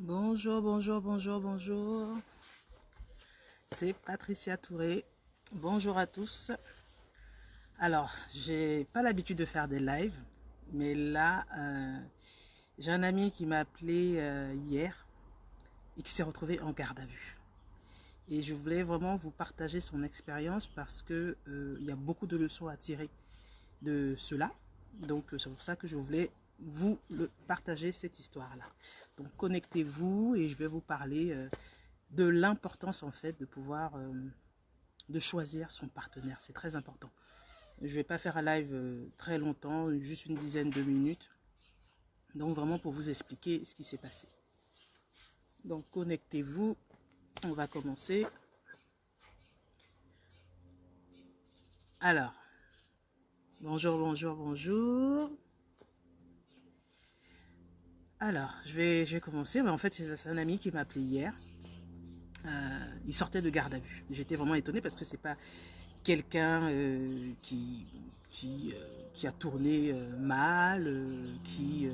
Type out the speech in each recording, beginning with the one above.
Bonjour, bonjour, bonjour, bonjour. C'est Patricia Touré. Bonjour à tous. Alors, j'ai pas l'habitude de faire des lives, mais là, j'ai un ami qui m'a appelé hier et qui s'est retrouvé en garde à vue. Et je voulais vraiment vous partager son expérience parce que il y a beaucoup de leçons à tirer de cela. Donc, c'est pour ça que je voulais vous partager cette histoire-là. Donc, connectez-vous et je vais vous parler de l'importance en fait de pouvoir de choisir son partenaire. C'est très important. Je ne vais pas faire un live très longtemps, juste une dizaine de minutes. Donc vraiment pour vous expliquer ce qui s'est passé. Donc connectez-vous. On va commencer. Alors, bonjour, bonjour, bonjour. Alors, je vais commencer. Mais en fait, c'est un ami qui m'a appelé hier. Il sortait de garde à vue. J'étais vraiment étonnée parce que c'est pas quelqu'un qui a tourné mal, qui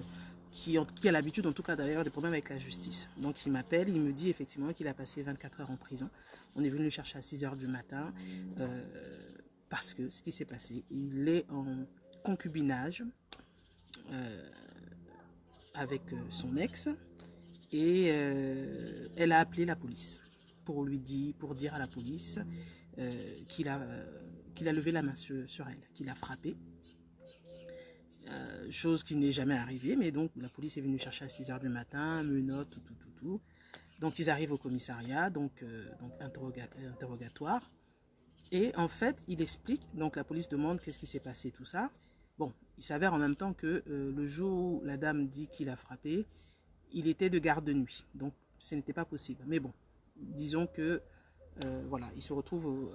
a l'habitude en tout cas d'ailleurs des problèmes avec la justice. Donc il m'appelle, il me dit effectivement qu'il a passé 24 heures en prison. On est venu le chercher à 6 heures du matin parce que ce qui s'est passé, il est en concubinage avec son ex et elle a appelé la police pour dire à la police qu'il a levé la main sur elle, qu'il a frappé. Chose qui n'est jamais arrivée, mais donc la police est venue chercher à 6 heures du matin, menottes, tout. Donc ils arrivent au commissariat, donc interrogatoire. Et en fait, il explique, donc la police demande qu'est-ce qui s'est passé, tout ça. Bon, il s'avère en même temps que le jour où la dame dit qu'il a frappé, il était de garde de nuit. Donc ce n'était pas possible. Mais bon, disons que voilà, il se retrouve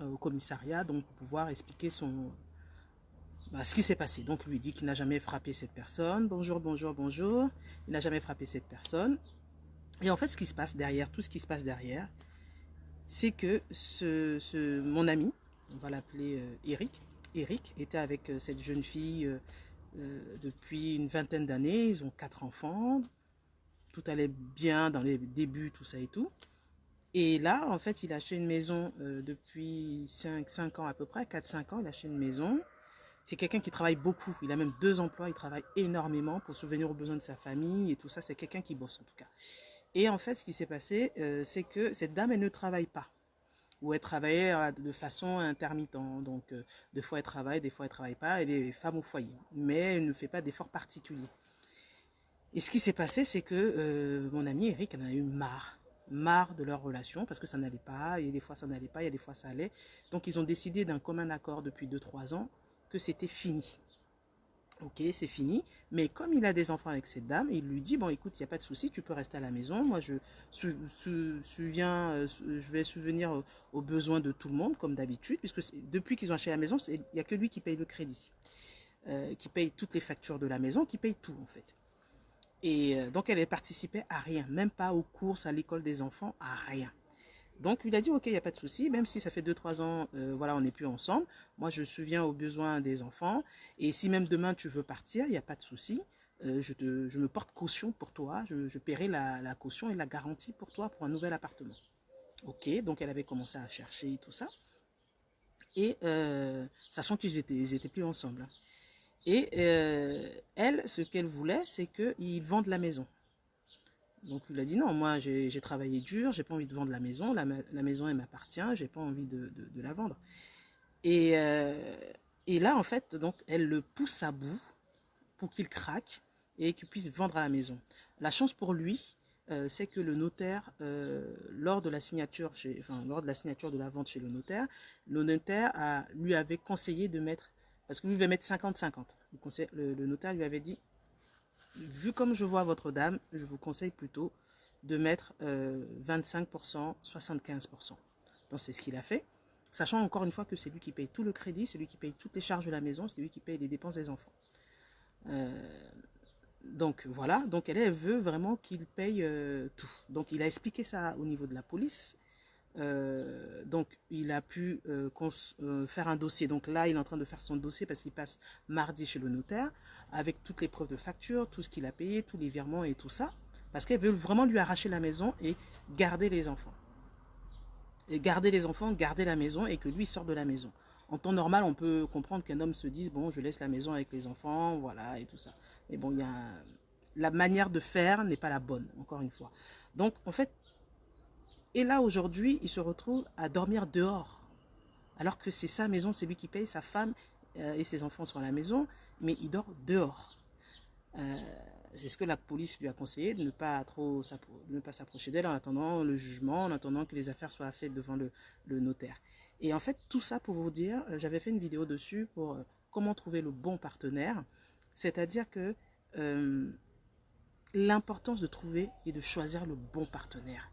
au commissariat donc pour pouvoir expliquer ce qui s'est passé. Donc lui dit qu'il n'a jamais frappé cette personne. Bonjour, bonjour, bonjour. Il n'a jamais frappé cette personne. Et en fait, ce qui se passe derrière, tout ce qui se passe derrière, c'est que mon ami, on va l'appeler Eric, Eric était avec cette jeune fille depuis une vingtaine d'années. Ils ont 4 enfants. Tout allait bien dans les débuts, tout ça et tout. Et là, en fait, il a acheté une maison depuis 5 ans à peu près, 4-5 ans, il a acheté une maison. C'est quelqu'un qui travaille beaucoup. Il a même 2 emplois. Il travaille énormément pour subvenir aux besoins de sa famille et tout ça. C'est quelqu'un qui bosse en tout cas. Et en fait, ce qui s'est passé, c'est que cette dame, elle ne travaille pas. Ou elle travaillait de façon intermittente. Donc, des fois, elle travaille, des fois, elle ne travaille pas. Elle est femme au foyer. Mais elle ne fait pas d'efforts particuliers. Et ce qui s'est passé, c'est que mon ami Eric en a eu marre de leur relation parce que ça n'allait pas, et des fois ça n'allait pas, et des fois ça allait. Donc ils ont décidé d'un commun accord depuis 2-3 ans que c'était fini. Ok, c'est fini, mais comme il a des enfants avec cette dame, il lui dit, bon écoute, il n'y a pas de souci, tu peux rester à la maison, moi je vais subvenir aux besoins de tout le monde comme d'habitude, puisque depuis qu'ils ont acheté la maison, il n'y a que lui qui paye le crédit, qui paye toutes les factures de la maison, qui paye tout en fait. Et donc, elle participait à rien, même pas aux courses, à l'école des enfants, à rien. Donc, il a dit, OK, il n'y a pas de souci, même si ça fait 2-3 ans, voilà, on n'est plus ensemble. Moi, je souviens aux besoins des enfants. Et si même demain, tu veux partir, il n'y a pas de souci. Je me porte caution pour toi. Je paierai la caution et la garantie pour toi pour un nouvel appartement. OK, donc elle avait commencé à chercher tout ça. Et sachant ils étaient plus ensemble. Et elle, ce qu'elle voulait, c'est qu'ils vendent la maison. Donc il a dit non, moi j'ai travaillé dur, j'ai pas envie de vendre la maison, la maison elle m'appartient, j'ai pas envie de la vendre. Et, euh, et là en fait, donc elle le pousse à bout pour qu'il craque et qu'il puisse vendre à la maison. La chance pour lui, c'est que le notaire, lors de la signature, lors de la signature de la vente chez le notaire lui avait conseillé de mettre, parce que lui devait mettre 50-50. Le notaire lui avait dit, vu comme je vois votre dame, je vous conseille plutôt de mettre 25%, 75%. Donc c'est ce qu'il a fait, sachant encore une fois que c'est lui qui paye tout le crédit, c'est lui qui paye toutes les charges de la maison, c'est lui qui paye les dépenses des enfants. Donc voilà, donc elle veut vraiment qu'il paye tout. Donc il a expliqué ça au niveau de la police. Donc il a pu faire un dossier. Donc là, il est en train de faire son dossier parce qu'il passe mardi chez le notaire avec toutes les preuves de facture, tout ce qu'il a payé, tous les virements et tout ça. Parce qu'elle veut vraiment lui arracher la maison et garder les enfants. Et garder les enfants, garder la maison et que lui sorte de la maison. En temps normal, on peut comprendre qu'un homme se dise, bon, je laisse la maison avec les enfants, voilà, et tout ça. Mais bon, la manière de faire n'est pas la bonne, encore une fois. Donc, en fait, et là, aujourd'hui, il se retrouve à dormir dehors. Alors que c'est sa maison, c'est lui qui paye, sa femme et ses enfants sont à la maison, mais il dort dehors. C'est ce que la police lui a conseillé, de ne pas s'approcher d'elle en attendant le jugement, en attendant que les affaires soient faites devant le notaire. Et en fait, tout ça pour vous dire, j'avais fait une vidéo dessus pour comment trouver le bon partenaire. C'est-à-dire que l'importance de trouver et de choisir le bon partenaire.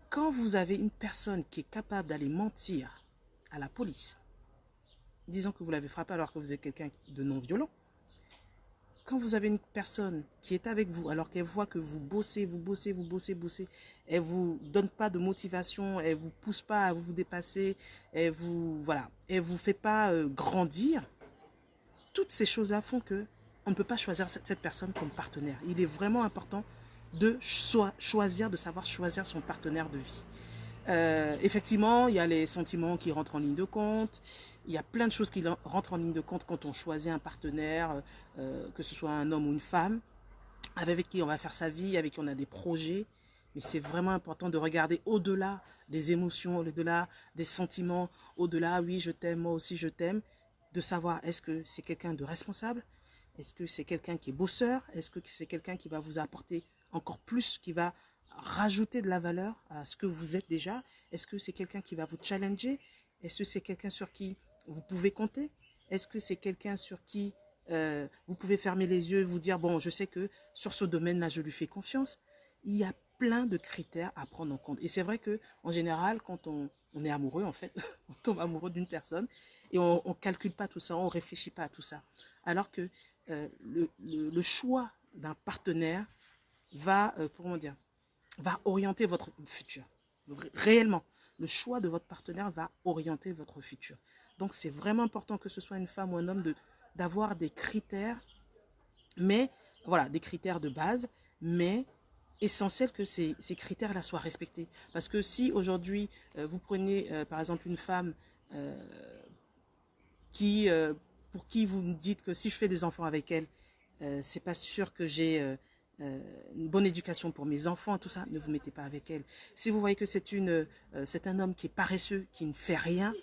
Quand vous avez une personne qui est capable d'aller mentir à la police, disant que vous l'avez frappé alors que vous êtes quelqu'un de non-violent, quand vous avez une personne qui est avec vous alors qu'elle voit que vous bossez, elle ne vous donne pas de motivation, elle ne vous pousse pas à vous dépasser, elle vous fait pas grandir, toutes ces choses-là font que on ne peut pas choisir cette personne comme partenaire. Il est vraiment important de choisir, de savoir choisir son partenaire de vie. Effectivement, il y a les sentiments qui rentrent en ligne de compte. Il y a plein de choses qui rentrent en ligne de compte quand on choisit un partenaire, que ce soit un homme ou une femme, avec qui on va faire sa vie, avec qui on a des projets. Mais c'est vraiment important de regarder au-delà des émotions, au-delà des sentiments, au-delà, oui, je t'aime, moi aussi je t'aime, de savoir est-ce que c'est quelqu'un de responsable, est-ce que c'est quelqu'un qui est bosseur, est-ce que c'est quelqu'un qui va vous apporter encore plus, qui va rajouter de la valeur à ce que vous êtes déjà, est-ce que c'est quelqu'un qui va vous challenger, est-ce que c'est quelqu'un sur qui vous pouvez compter, est-ce que c'est quelqu'un sur qui vous pouvez fermer les yeux et vous dire, bon, je sais que sur ce domaine-là, je lui fais confiance. Il y a plein de critères à prendre en compte. Et c'est vrai que en général, quand on est amoureux, en fait, on tombe amoureux d'une personne et on ne calcule pas tout ça, on ne réfléchit pas à tout ça. Alors que le choix d'un partenaire va, va orienter votre futur. Réellement, le choix de votre partenaire va orienter votre futur. Donc, c'est vraiment important que ce soit une femme ou un homme d'avoir des critères, mais voilà, des critères de base, mais essentiel que ces critères-là soient respectés. Parce que si aujourd'hui, vous prenez par exemple une femme pour qui vous me dites que si je fais des enfants avec elle, c'est pas sûr que j'ai une bonne éducation pour mes enfants, tout ça, ne vous mettez pas avec elle. Si vous voyez que c'est un homme qui est paresseux, qui ne fait rien,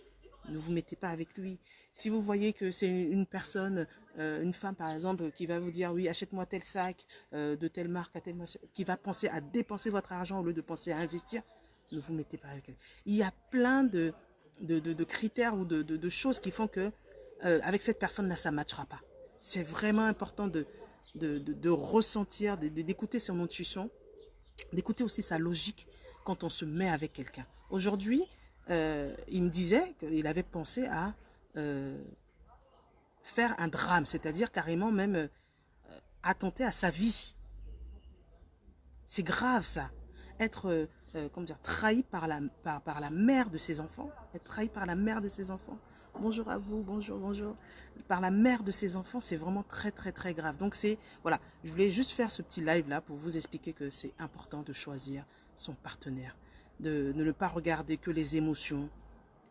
ne vous mettez pas avec lui. Si vous voyez que c'est une personne, une femme par exemple, qui va vous dire oui, achète-moi tel sac de telle marque, à telle marque, qui va penser à dépenser votre argent au lieu de penser à investir, ne vous mettez pas avec elle. Il y a plein de critères ou de choses qui font que avec cette personne-là, ça ne matchera pas. C'est vraiment important de ressentir, d'écouter son intuition, d'écouter aussi sa logique quand on se met avec quelqu'un. Aujourd'hui, il me disait qu'il avait pensé à faire un drame, c'est-à-dire carrément même attenter à sa vie. C'est grave ça. Être comment dire, trahi par la mère de ses enfants. Être trahi par la mère de ses enfants. Bonjour à vous, bonjour, bonjour. Par la mère de ses enfants, c'est vraiment très, très, très grave. Donc voilà, je voulais juste faire ce petit live là pour vous expliquer que c'est important de choisir son partenaire. De ne pas regarder que les émotions,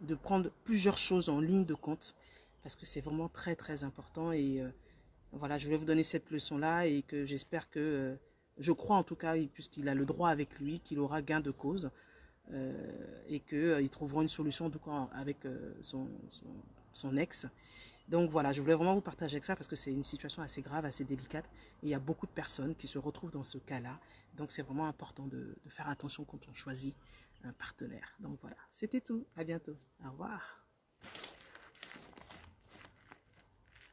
de prendre plusieurs choses en ligne de compte, parce que c'est vraiment très, très important. Et voilà, je voulais vous donner cette leçon-là et que j'espère que, je crois en tout cas, puisqu'il a le droit avec lui, qu'il aura gain de cause et qu'ils trouveront une solution tout cas, avec son ex. Donc voilà, je voulais vraiment vous partager avec ça parce que c'est une situation assez grave, assez délicate. Et il y a beaucoup de personnes qui se retrouvent dans ce cas-là. Donc c'est vraiment important de faire attention quand on choisit un partenaire. Donc voilà, c'était tout. À bientôt. Au revoir.